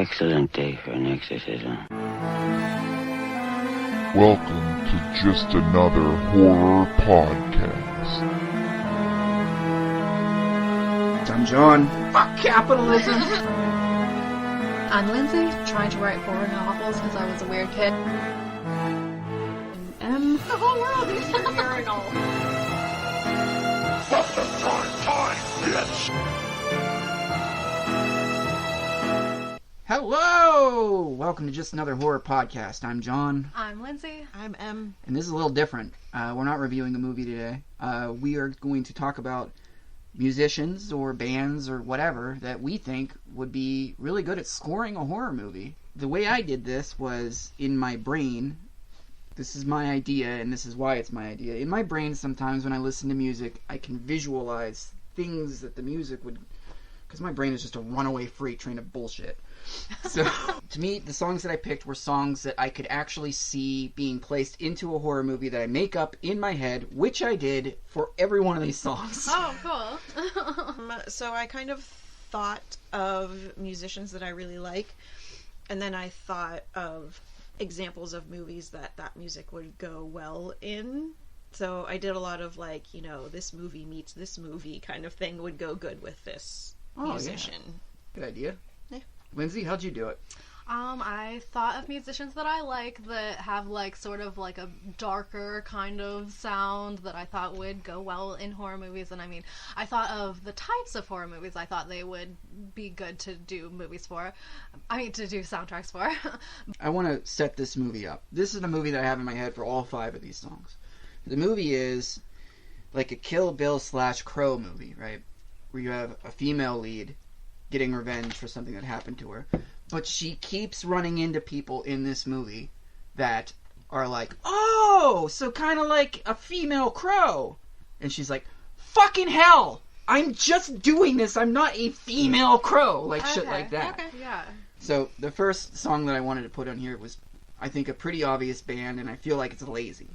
excellent day for an exorcism. Welcome to Just Another Horror Podcast. I'm John. Fuck capitalism! I'm Lindsay, trying to write horror novels because I was a weird kid. I'm the whole world is a urinal. Fuck the prime time, bitch! Hello! Welcome to Just Another Horror Podcast. I'm John. I'm Lindsay. I'm Em. And this is a little different. We're not reviewing a movie today. We are going to talk about musicians or bands or whatever that we think would be really good at scoring a horror movie. The way I did this was in my brain. This is my idea, and this is why it's my idea. In my brain, sometimes when I listen to music, I can visualize things that the music would... Because my brain is just a runaway freight train of bullshit. So, to me, the songs that I picked were songs that I could actually see being placed into a horror movie that I make up in my head, which I did for every one of these songs. Oh, cool. So I kind of thought of musicians that I really like, and then I thought of examples of movies that music would go well in. So I did a lot of like, you know, this movie meets this movie kind of thing would go good with this musician. Yeah. Good idea. Yeah. Lindsay, how'd you do it? I thought of musicians that I like that have like sort of like a darker kind of sound that I thought would go well in horror movies. And I mean, I thought of the types of horror movies I thought they would be good to do movies for. To do soundtracks for. I want to set this movie up. This is the movie that I have in my head for all 5 of these songs. The movie is like a Kill Bill / Crow movie, right? Where you have a female lead getting revenge for something that happened to her. But she keeps running into people in this movie that are like, oh, so kind of like a female Crow. And she's like, fucking hell, I'm just doing this. I'm not a female Crow. Like, shit like that. Okay, yeah. So the first song that I wanted to put on here was, I think, a pretty obvious band, and I feel like it's lazy.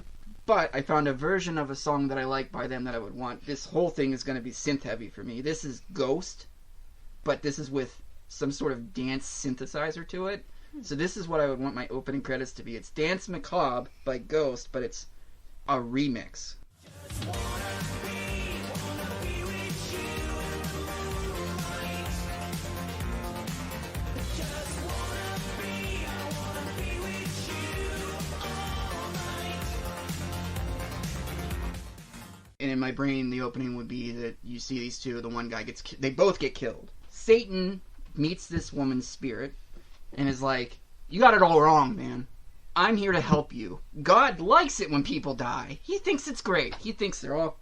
But I found a version of a song that I like by them that I would want. This whole thing is going to be synth heavy for me. This is Ghost, but this is with some sort of dance synthesizer to it. So this is what I would want my opening credits to be. It's Dance Macabre by Ghost, but it's a remix. And in my brain, the opening would be that you see these two, the one guy gets they both get killed. Satan meets this woman's spirit and is like, you got it all wrong, man. I'm here to help you. God likes it when people die. He thinks it's great. He thinks they're all,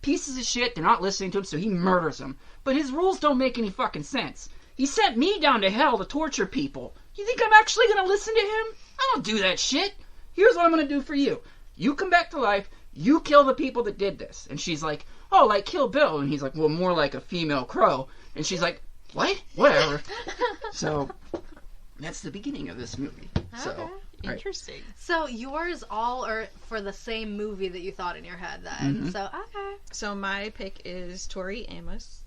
pieces of shit. They're not listening to him, so he murders them. But his rules don't make any fucking sense. He sent me down to hell to torture people. You think I'm actually going to listen to him? I don't do that shit. Here's what I'm going to do for you. You come back to life. You kill the people that did this. And she's like, oh, like Kill Bill. And he's like, well, more like a female Crow. And she's like, what? Whatever. So that's the beginning of this movie. So, Okay. Interesting. Right. So yours all are for the same movie that you thought in your head then. Mm-hmm. So, okay. So my pick is Tori Amos.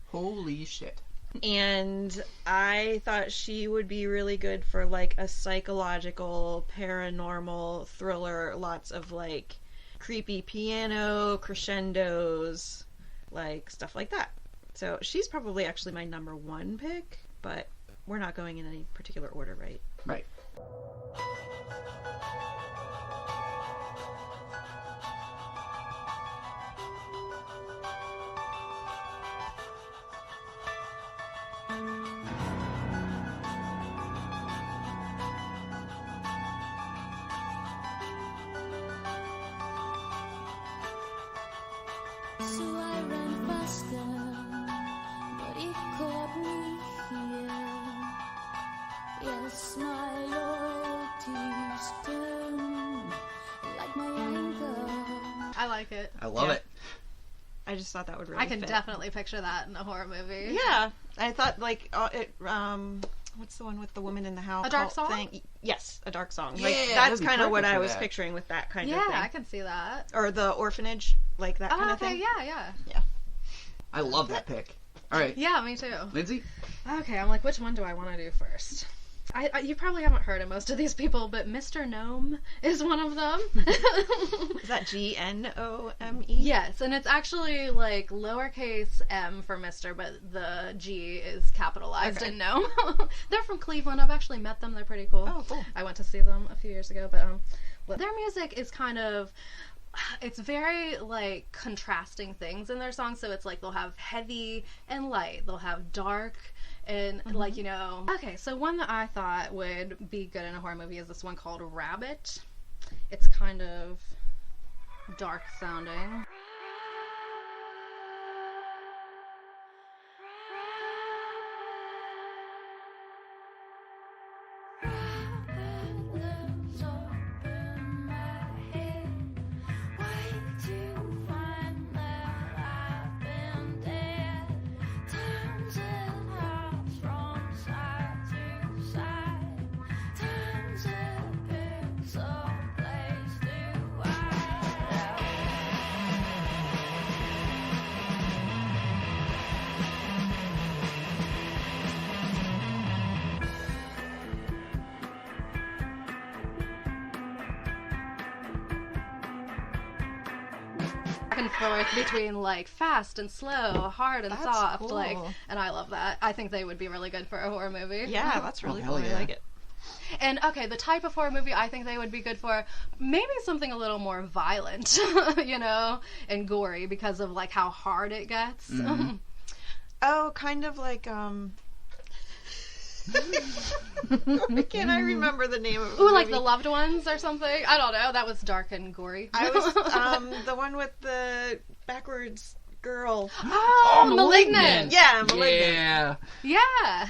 Holy shit. And I thought she would be really good for like a psychological, paranormal thriller. Lots of like creepy piano, crescendos, like stuff like that. So she's probably actually my number 1 pick, but we're not going in any particular order, right? Right. So I ran faster, but it caught me here. Yes, my loyalty's turned like my anger. I like it. I love it. I just thought that would really I can fit. definitely picture that in a horror movie. Yeah, I thought like what's the one with the woman in the house? A Dark Song? Thing? Yes, A Dark Song. Yeah, Like that'd that's be kind of what perfect I for was that. picturing with that kind of Yeah, thing. I can see that. Or the orphanage, like that kind Oh, of okay, thing. yeah. I love that pick. All right. Yeah, me too. Lindsay? Okay, I'm like, which one do I want to do first? You probably haven't heard of most of these people, but Mr. Gnome is one of them. Is that Gnome? Yes, and it's actually like lowercase m for Mr., but the G is capitalized in Gnome. They're from Cleveland. I've actually met them. They're pretty cool. Oh, cool. I went to see them a few years ago, but their music is kind of... It's very, like, contrasting things in their songs, so it's like they'll have heavy and light, they'll have dark and, like, you know... Okay, so one that I thought would be good in a horror movie is this one called Rabbit. It's kind of dark sounding. And forth between like fast and slow, hard and That's soft, cool. like, and I love that. I think they would be really good for a horror movie. Yeah, that's really hell cool. yeah. I like it. And okay, the type of horror movie I think they would be good for, maybe something a little more violent, you know, and gory because of like how hard it gets. Oh, kind of like Why can't I remember the name of the Ooh, like movie? The Loved Ones or something. I don't know. That was dark and gory. I was the one with the backwards girl. Oh, Malignant. Yeah, Malignant. Yeah. Yeah.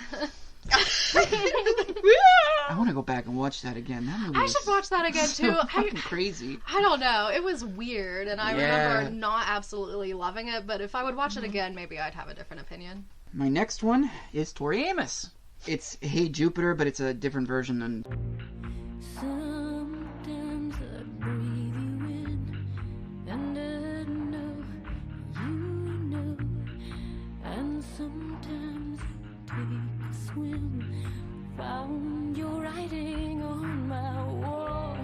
I want to go back and watch that again. That movie I is should watch that again so too. fucking crazy. I don't know. It was weird, and I Yeah. remember not absolutely loving it. But if I would watch it again, maybe I'd have a different opinion. My next one is Tori Amos. It's Hey Jupiter, but it's a different version than... Sometimes I breathe you in, and I know you know. And sometimes I take a swim, found your writing on my wall.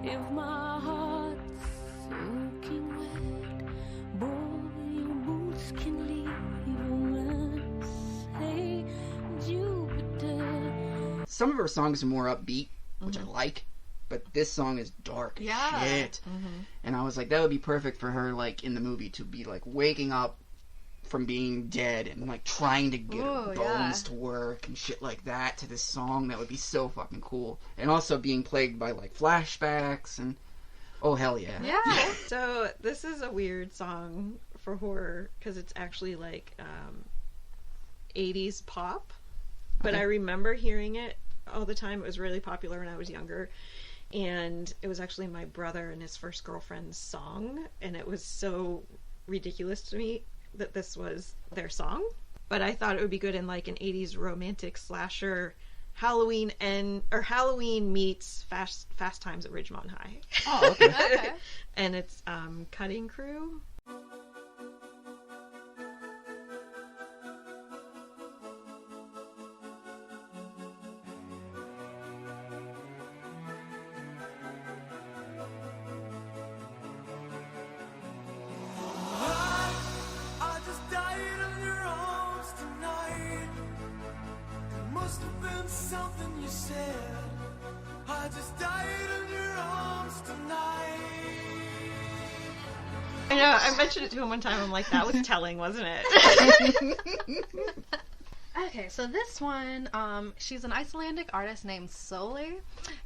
If my heart's soaking wet, boy, your boots can leave a mess. Hey, Jupiter. Some of her songs are more upbeat, which I like, but this song is dark as Yeah. shit. And I was like, that would be perfect for her, like, in the movie, to be, like, waking up from being dead and, like, trying to get her Ooh, bones yeah. to work and shit like that to this song. That would be so fucking cool. And also being plagued by, like, flashbacks and... Oh, hell yeah. Yeah. So this is a weird song for horror because it's actually like 80s pop. But Okay. I remember hearing it all the time. It was really popular when I was younger. And it was actually my brother and his first girlfriend's song. And it was so ridiculous to me that this was their song. But I thought it would be good in like an 80s romantic slasher Halloween meets Fast Times at Ridgemont High. Oh, okay. Okay. And it's Cutting Crew. I just died in your arms tonight. It must have been something you said. I just died in your arms tonight. I know, I mentioned it to him one time. I'm like, that was telling, wasn't it? Okay, so this one, she's an Icelandic artist named Soli,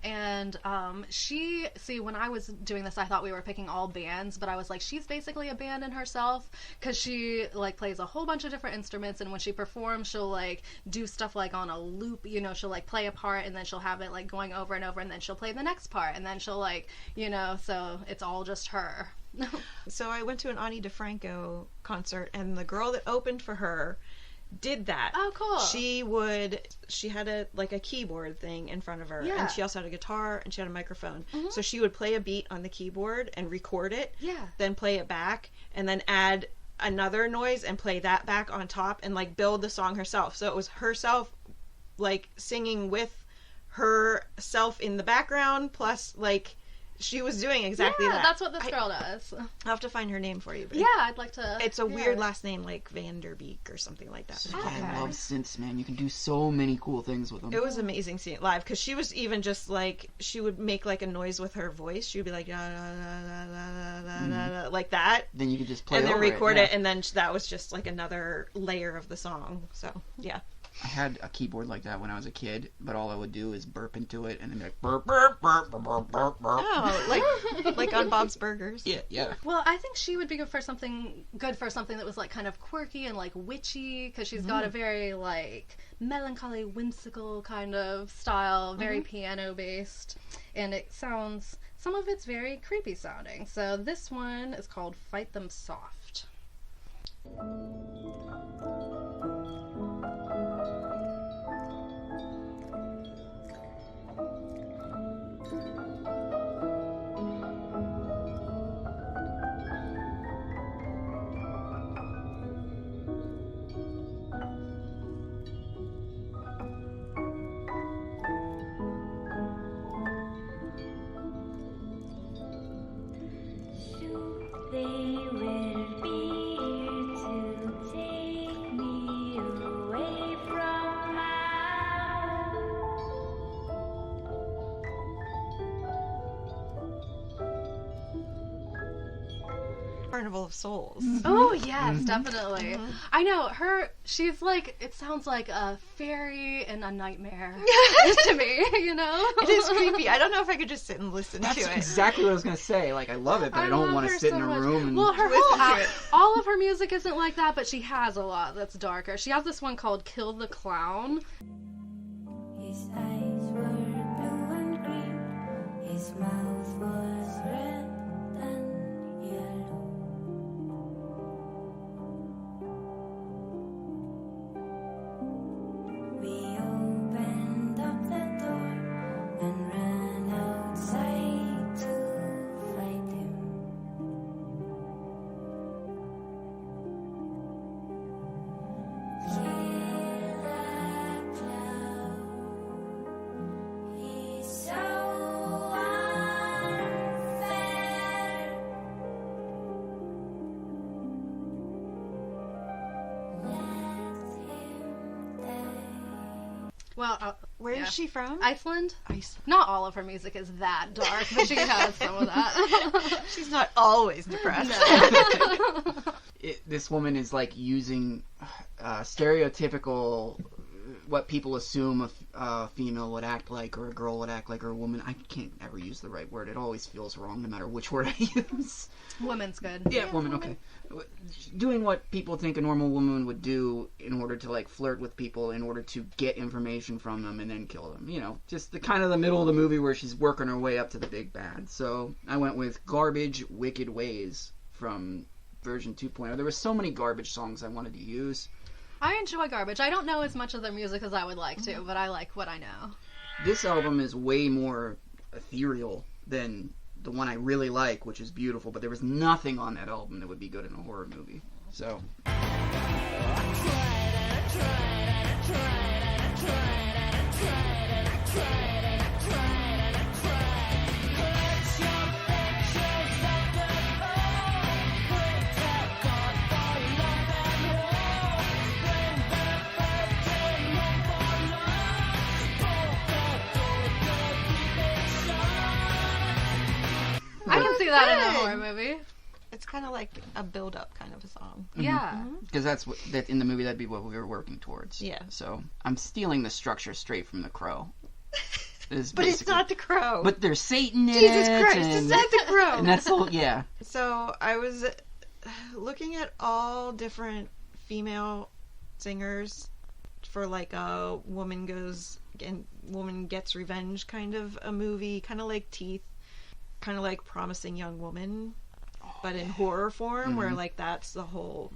and when I was doing this, I thought we were picking all bands, but I was like, she's basically a band in herself, because she, like, plays a whole bunch of different instruments, and when she performs, she'll, like, do stuff, like, on a loop, you know, she'll, like, play a part, and then she'll have it, like, going over and over, and then she'll play the next part, and then she'll, like, you know, so it's all just her. So I went to an Ani DeFranco concert, and the girl that opened for her did that. Oh, cool. She had a keyboard thing in front of her, Yeah. and she also had a guitar, and she had a microphone. So she would play a beat on the keyboard and record it, Yeah. then play it back, and then add another noise and play that back on top and like build the song herself. So it was herself like singing with herself in the background, plus like she was doing exactly that. That's what this girl does. I'll have to find her name for you. But Yeah, I'd like to. it's a hear weird it. last name, like Vanderbeek or something like that. I love synths, man. You can do so many cool things with them. It was amazing seeing it live, because she was even just like, she would make like a noise with her voice. She would be like, da, da, da, da, da, da, da, da, like that. Then you could just play And then over record yeah. it, and then that was just like another layer of the song. So, yeah. I had a keyboard like that when I was a kid, but all I would do is burp into it and then be like burp, burp, burp, burp, burp, burp, burp. Oh, like on Bob's Burgers. Yeah. Well, I think she would be good for something that was like kind of quirky and like witchy, because she's got a very like melancholy, whimsical kind of style, very piano based, and it sounds, some of it's very creepy sounding. So this one is called Fight Them Soft. They will be here to take me away from now. Carnival of Souls. Oh yes, definitely. I know her. She's like, it sounds like a fairy in a nightmare to me. You know, It is creepy. I don't know if I could just sit and listen That's to it. exactly what I was gonna say. Like, I love it, but I don't love want to her sit so in a much. room and Well, her listen whole to it. all of her music isn't like that, but she has a lot that's darker. She has this one called "Kill the Clown." His eyes were blue and green. His mouth was red and yellow. We opened up the door and ran outside to fight him. Kill that clown. He's so unfair. Let him die. Well, Where is yeah. she from? Iceland. Iceland. Not all of her music is that dark, but she has some of that. She's not always depressed. this woman is like using stereotypical what people assume a female would act like, or a girl would act like, or a woman. I can't ever use the right word. It always feels wrong no matter which word I use. Woman's good. Yeah, woman, okay. Doing what people think a normal woman would do in order to like flirt with people, in order to get information from them and then kill them. You know, just the kind of the middle of the movie where she's working her way up to the big bad. So I went with Garbage Wicked Ways from version 2.0. There were so many garbage songs I wanted to use. I enjoy Garbage. I don't know as much of their music as I would like to, but I like what I know. This album is way more ethereal than the one I really like, which is Beautiful, but there was nothing on that album that would be good in a horror movie. So I can see that in a horror movie. It's kind of like a build-up kind of a song. Yeah. because that in the movie that'd be what we were working towards. Yeah. So I'm stealing the structure straight from The Crow. But it's basically- not the Crow. But there's Satan in Jesus it. Christ, and, it's not the Crow. and that's all. Yeah. So I was looking at all different female singers for like a woman gets revenge kind of a movie, kind of like Teeth, kind of like Promising Young Woman, but in horror form, where like that's the whole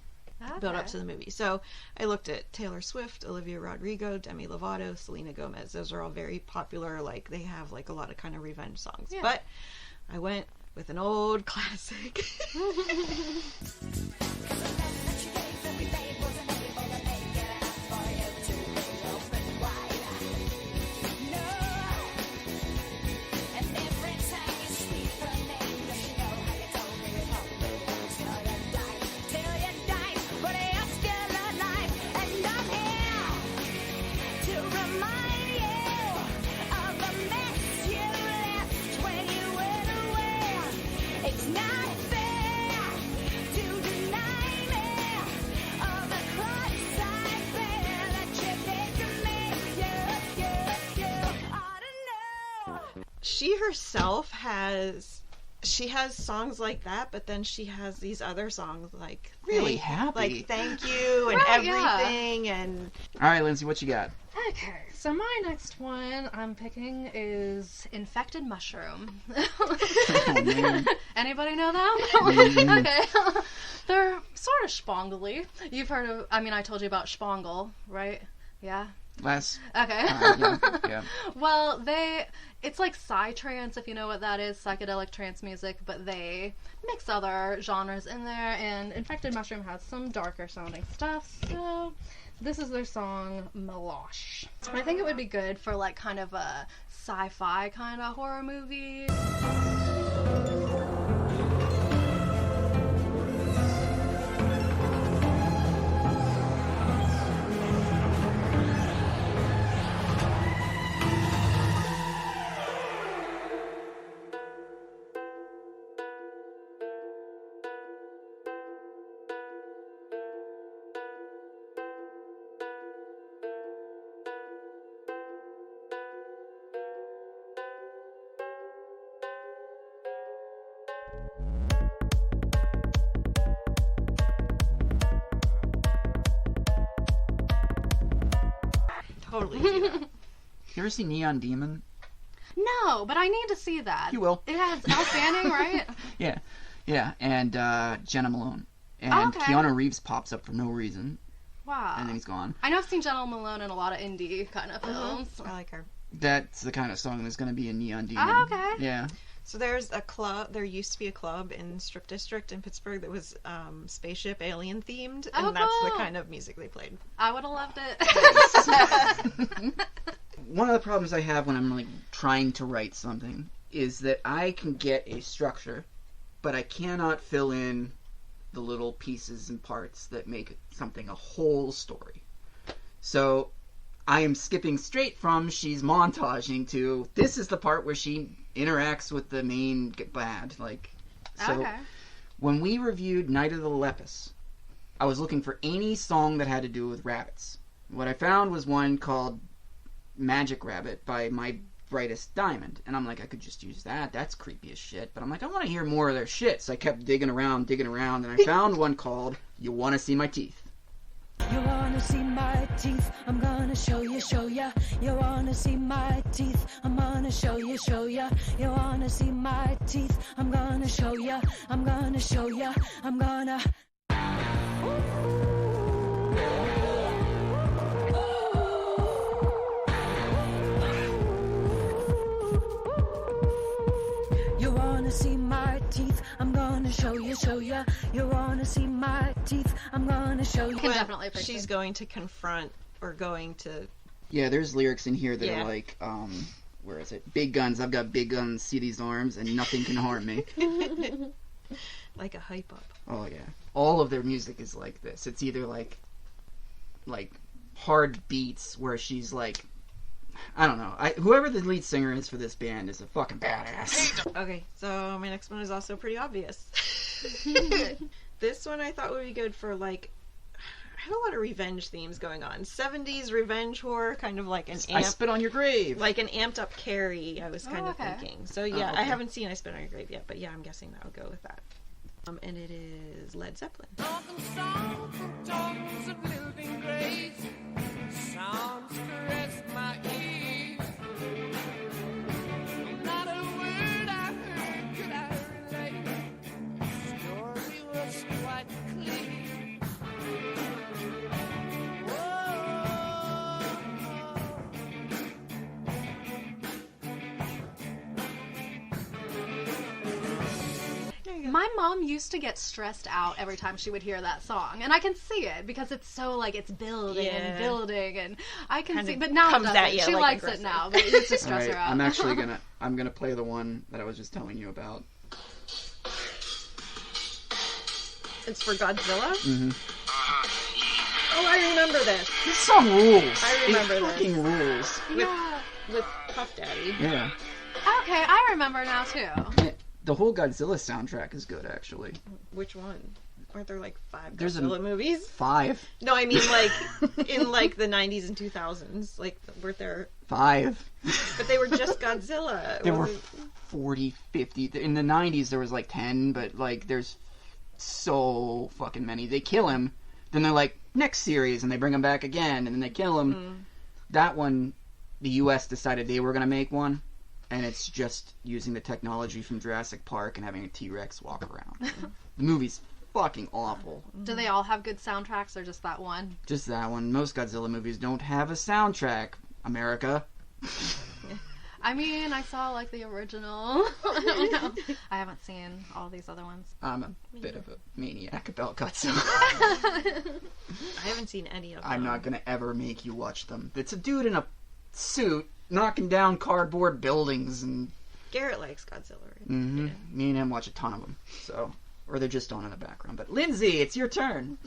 build up to the movie. So I looked at Taylor Swift, Olivia Rodrigo, Demi Lovato, Selena Gomez. Those are all very popular. Like they have like a lot of kind of revenge songs. Yeah. But I went with an old classic. She herself has songs like that, but then she has these other songs like Really happy. like Thank You and Right, yeah. Everything and All right, Lindsay, what you got? Okay, so my next one I'm picking is Infected Mushroom. Oh, man. Anybody know them? Okay. They're sort of spongly. You've heard of, I mean, I told you about Spangle, right? Yeah? Last. Okay. Yeah. Well, it's like psytrance, if you know what that is, psychedelic trance music, but they mix other genres in there, and Infected Mushroom has some darker sounding stuff, so this is their song, Melosh. I think it would be good for like kind of a sci-fi kind of horror movie. totally see that. You ever see Neon Demon? No, but I need to see that. You will. It has Elle Fanning, right? Yeah, and Jenna Malone. And Oh, okay. Keanu Reeves pops up for no reason, Wow. and then he's gone. I know I've seen Jenna Malone in a lot of indie kind of films. I like her. That's the kind of song that's going to be in Neon Demon. Oh, okay. Yeah. So there's a club. There used to be a club in Strip District in Pittsburgh that was spaceship alien themed, and Oh, that's the cool. kind of music they played. I would have loved it. One of the problems I have when I'm like trying to write something is that I can get a structure, but I cannot fill in the little pieces and parts that make something a whole story. So I am skipping straight from she's montaging to this is the part where she interacts with the main bad. Like, so Okay. when we reviewed Night of the Lepus, I was looking for any song that had to do with rabbits. What I found was one called Magic Rabbit by My Brightest Diamond. And I'm like, I could just use that. That's creepy as shit. But I'm like, I want to hear more of their shit. So I kept digging around, and I found one called You Want to See My Teeth. You wanna see my teeth? I'm gonna show ya. You wanna see my teeth? I'm gonna show ya. You wanna see my teeth? I'm gonna show ya. I'm gonna. You wanna see my teeth? I'm gonna show ya. You wanna see my teeth? I'm gonna show I ya. can definitely picture. She's going to confront or going to. Yeah, there's lyrics in here that Yeah. are like, where is it? Big guns, I've got big guns, see these arms, and nothing can harm me. Like a hype up. Oh yeah. All of their music is like this. It's either like hard beats where she's like, I don't know. Whoever the lead singer is for this band is a fucking badass. Okay, so my next one is also pretty obvious. This one I thought would be good for like. I had a lot of revenge themes going on. 70s revenge horror, kind of like an I spit on your grave. like an amped up Carrie, I was kind Oh, of okay. thinking. So yeah, okay. I haven't seen I Spit on Your Grave yet, but yeah, I'm guessing that would go with that. And it is Led Zeppelin. Broken songs and tones of living grace. Sounds caress my ears. Not a word I heard could I relate. Story was quite clear. Whoa. My mom used to get stressed out every time she would hear that song, and I can see it because it's so like it's building Yeah. and building, and I can Kinda see. But now it comes doesn't. at you, She like, likes aggressive. it now, but it used to All stress right, her out. I'm actually gonna play the one that I was just telling you about. It's for Godzilla? Mm-hmm. Oh, I remember this. This song rules. I remember it this. fucking rules. Yeah. With Puff Daddy. Yeah. Okay, I remember now too. The whole Godzilla soundtrack is good, actually. Which one? Aren't there like 5 There's a- Godzilla movies? 5. No, I mean like in like the 90s and 2000s. Like, were there... 5. But they were just Godzilla. There were Wasn't- 40, 50. In the 90s, there was like 10, but like there's so fucking many. They kill him, then they're like, next series, and they bring him back again, and then they kill him. That one, the US decided they were going to make one, and it's just using the technology from Jurassic Park and having a T-Rex walk around. The movie's fucking awful. Do they all have good soundtracks or just that one? Just that one. Most Godzilla movies don't have a soundtrack, America. I mean, I saw like the original. I don't know. I haven't seen all these other ones. I'm a bit of a maniac about Godzilla. I haven't seen any of them. I'm not gonna ever make you watch them. It's a dude in a suit knocking down cardboard buildings, and Garrett likes Godzilla. Right? me and him watch a ton of them. So, or they're just on in the background. But Lindsay, it's your turn.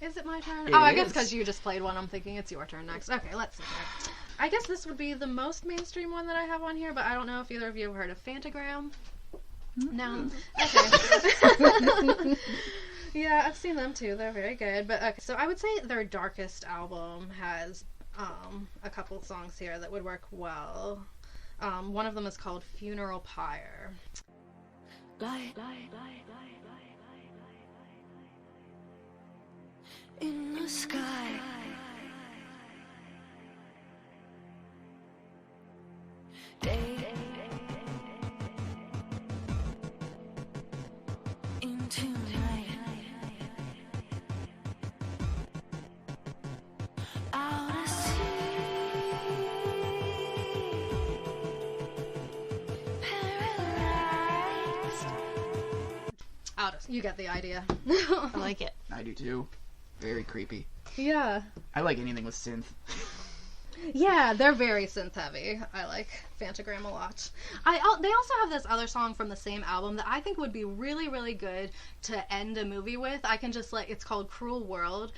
Is it my turn? It Oh, I guess is. because you just played one, I'm thinking it's your turn next. Okay, let's see here. I guess this would be the most mainstream one that I have on here, but I don't know if either of you have heard of Fantagram. No? Okay. Yeah, I've seen them too. They're very good. But okay, so I would say their darkest album has a couple songs here that would work well. One of them is called Funeral Pyre. Light in the sky. Day into night. Out at sea. Paralyzed. You get the idea. I like it. I do too. Very creepy. Yeah. I like anything with synth. Yeah, they're very synth heavy. I like Fantagram a lot. They also have this other song from the same album that I think would be really, really good to end a movie with. I can just like, it's called Cruel World.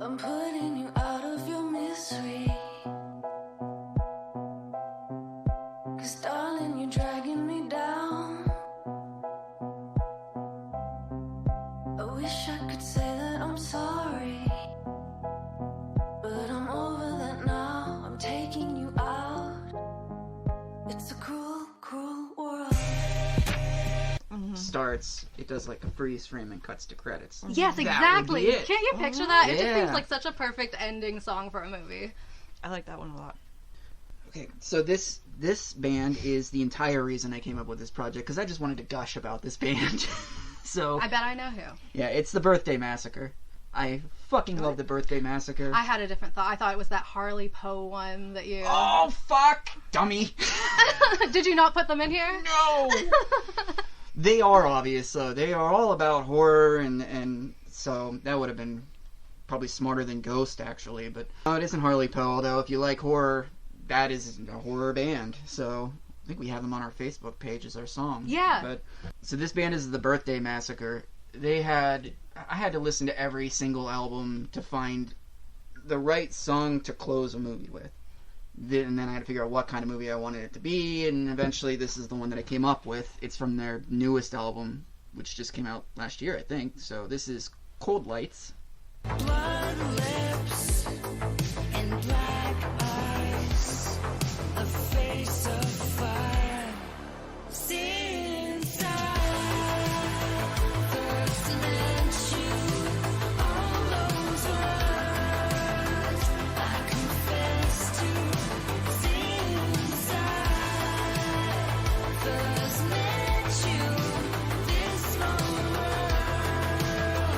I'm putting you out of your misery. 'Cause darling, you're dragging me down. I wish I could say that I'm sorry, but I'm over that now. I'm taking you out. It's a cruel, cruel world. Starts, it does like a freeze frame and cuts to credits. Yes, That would exactly. be it. Can't you picture that? It just Yeah. seems like such a perfect ending song for a movie. I like that one a lot. Okay, so this band is the entire reason I came up with this project, because I just wanted to gush about this band. So I bet I know who. yeah, it's the Birthday Massacre. I fucking love the Birthday Massacre. I had a different thought. I thought it was that Harley Poe one that you... Oh fuck, dummy! Did you not put them in here? No. They are obvious, though. They are all about horror, and so that would have been probably smarter than Ghost, actually. But no, it isn't Harley Poe, although if you like horror, that is a horror band. So I think we have them on our Facebook page as our song. Yeah. But so this band is the Birthday Massacre. I had to listen to every single album to find the right song to close a movie with. And then I had to figure out what kind of movie I wanted it to be, and eventually this is the one that I came up with. It's from their newest album, which just came out last year, I think. So this is Cold Lights. Blood lips and black eyes, a face of fire. See inside, first meant you, all those words I confess to. See inside, first met you, this whole world.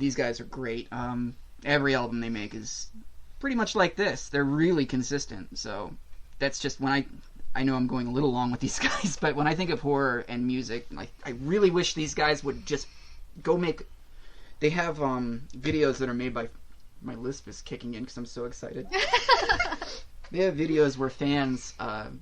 these guys are great. Every album they make is pretty much like this. They're really consistent. So that's just when I know I'm going a little long with these guys, but when I think of horror and music, like I really wish these guys would just go make. They have videos that are made by. My lisp is kicking in because I'm so excited. They have videos where fans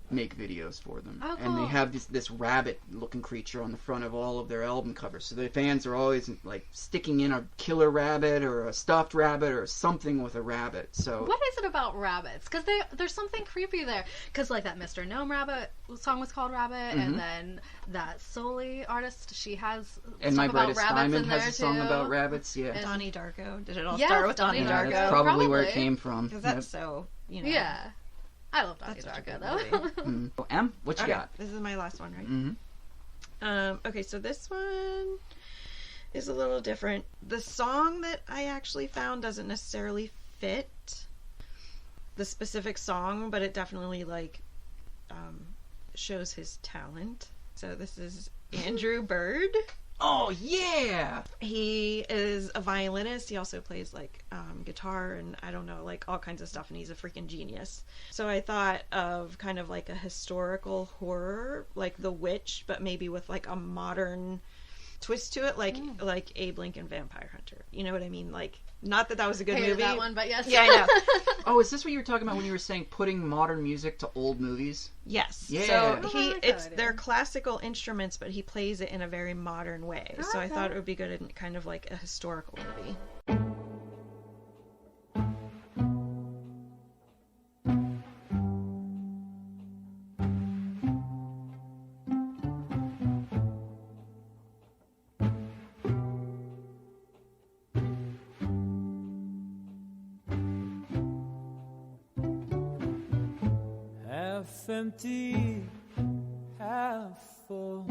make videos for them. Oh, and they cool. have this rabbit-looking creature on the front of all of their album covers. So the fans are always like sticking in a killer rabbit or a stuffed rabbit or something with a rabbit. So What is it about rabbits? Because there's something creepy there. Because like that Mr. Gnome Rabbit song was called Rabbit, and then that Soli artist, she has and song My about Brightest rabbits Diamond in has there a song too. about rabbits. Yeah, And- Donnie Darko. Did it all Yes, start with Donnie Donnie Darko. Darko? that's probably where it Probably. came from. Because that's so, you know. Yeah. I love Donnie That's such a Darko, good though. movie. Mhm. Oh, Em, what you Okay, got? this is my last one, right? Mm-hmm. Okay, so this one is a little different. The song that I actually found doesn't necessarily fit the specific song, but it definitely shows his talent. So this is Andrew Bird. Oh yeah. He is a violinist. He also plays guitar and I don't know, like all kinds of stuff, and he's a freaking genius. So I thought of kind of like a historical horror, like The Witch, but maybe with like a modern twist to it, like Abe Lincoln Vampire Hunter. You know what I mean? Like, not that that was a good Hated movie. that one, but yes. Yeah, I know. Oh, is this what you were talking about when you were saying putting modern music to old movies? Yes. Yeah. So I like that it's idea. they're classical instruments, but he plays it in a very modern way. So I Okay. thought it would be good in kind of like a historical movie. Half empty, half full.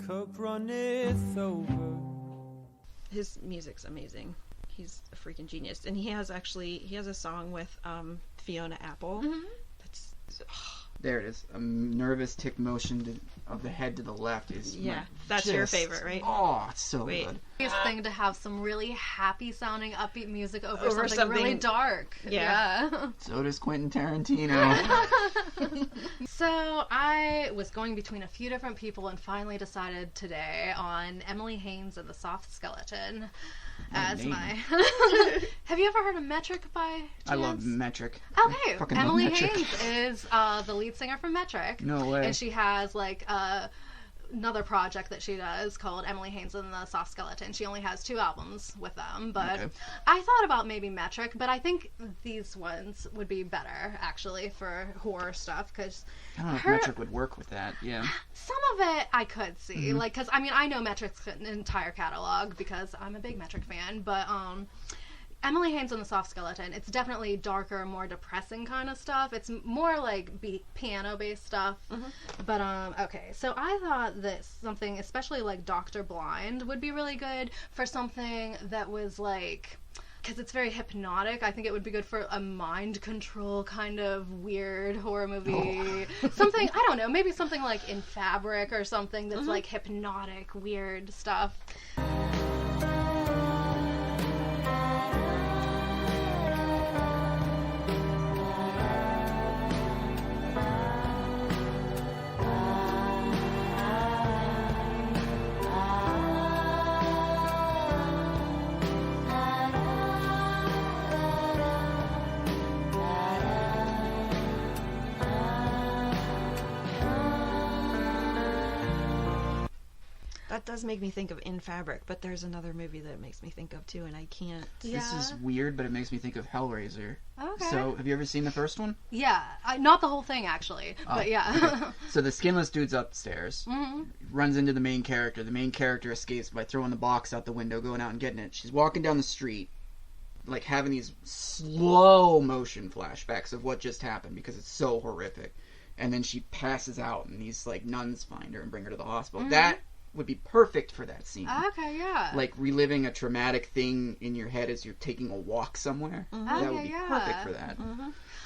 Cup runneth over. His music's amazing. He's a freaking genius, and he has a song with Fiona Apple. That's There it is. A nervous tick motion of the head to the left is that's your favorite, right? Oh, it's so Wait. good. Nice thing to have some really happy sounding upbeat music over, Over something really something- dark. Yeah. So does Quentin Tarantino. So I was going between a few different people and finally decided today on Emily Haynes and the Soft Skeleton as name. my. Have you ever heard of Metric by chance? I love Metric. Okay, I fucking love Emily Metric. Haynes is the lead singer from Metric. No way. And she has like another project that she does called Emily Haynes and the Soft Skeleton. She only has 2 albums with them, but Okay. I thought about maybe Metric, but I think these ones would be better actually for horror stuff because I don't know if her- Metric would work with that. Yeah. some of it I could see, like, because I mean I know Metric's entire catalog because I'm a big Metric fan, but Emily Haynes and the Soft Skeleton, it's definitely darker, more depressing kind of stuff. It's more like piano-based stuff. But, okay, so I thought that something, especially like Dr. Blind, would be really good for something that was like, because it's very hypnotic. I think it would be good for a mind control kind of weird horror movie. Something, I don't know, maybe something like In Fabric or something that's like hypnotic, weird stuff. That does make me think of In Fabric, but there's another movie that it makes me think of too, and I can't. This is weird, but it makes me think of Hellraiser. Okay. So, have you ever seen the first one? Yeah, not the whole thing actually, but yeah. So the skinless dude's upstairs, runs into the main character. The main character escapes by throwing the box out the window, going out and getting it. She's walking down the street, like having these slow motion flashbacks of what just happened because it's so horrific. And then she passes out, and these like nuns find her and bring her to the hospital. That would be perfect for that scene. Okay, yeah. Like reliving a traumatic thing in your head as you're taking a walk somewhere. That would be perfect for that.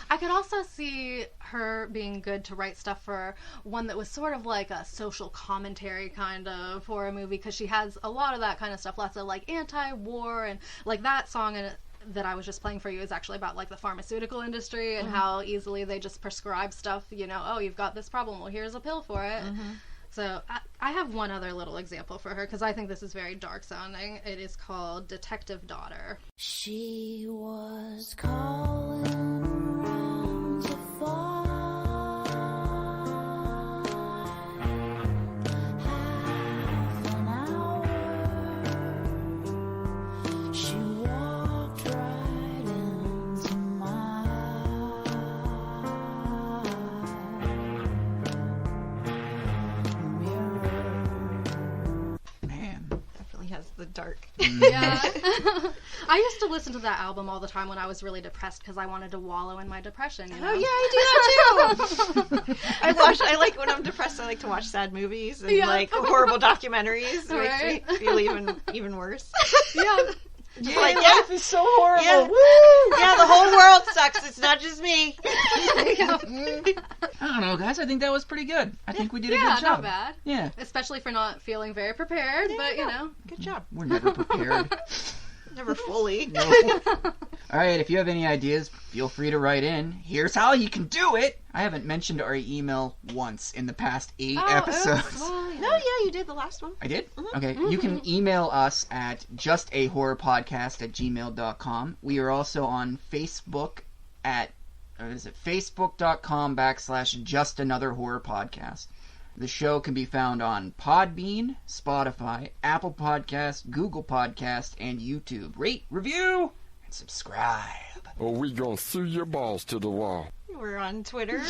I could also see her being good to write stuff for one that was sort of like a social commentary kind of horror movie, because she has a lot of that kind of stuff, lots of like anti-war, and like that song that I was just playing for you is actually about like the pharmaceutical industry and how easily they just prescribe stuff, you know, oh, you've got this problem, well, here's a pill for it. So I have one other little example for her, because I think this is very dark sounding. It is called Detective Daughter. She was calling around to find half an hour. She walked right into my mirror. Man. Definitely has the dark. Yeah. I used to listen to that album all the time when I was really depressed, because I wanted to wallow in my depression, you know? Oh yeah, I do that too. I like when I'm depressed. I like to watch sad movies and like horrible documentaries. It Right. makes me feel even worse. Yeah. Just My like life is so horrible. yeah, Woo! yeah, the whole world sucks. It's not just me. I don't know, guys. I think that was pretty good. I think we did a Yeah, good job. not bad. Yeah. Especially for not feeling very prepared, but you know. Good job. We're never prepared. Never fully. All right, if you have any ideas, feel free to write in. Here's how you can do it. I haven't mentioned our email once in the past 8 episodes. Oops, well, No, yeah, you did the last one. I did? Okay. You can email us at justahorrorpodcast@gmail.com. We are also on Facebook at, facebook.com/justanotherhorrorpodcast. The show can be found on Podbean, Spotify, Apple Podcast, Google Podcast, and YouTube. Rate, review, and subscribe. Or we gonna sue your balls to the wall. We're on Twitter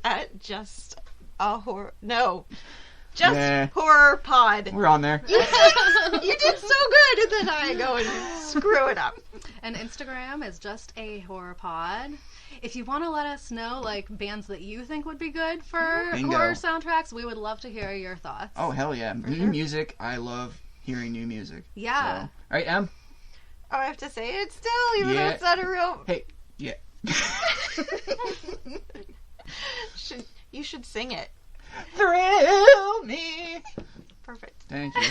at Just Horror Pod. We're on there. You did so good, and then I go and screw it up. And Instagram is just a horror pod. If you want to let us know, like, bands that you think would be good for Bingo. horror soundtracks, we would love to hear your thoughts. Oh, hell yeah. New music. I love hearing new music. Yeah. So. All right, Em? Oh, I have to say it still, even though it's not a real... Hey, yeah. You should sing it. Thrill me. Perfect. Thank you.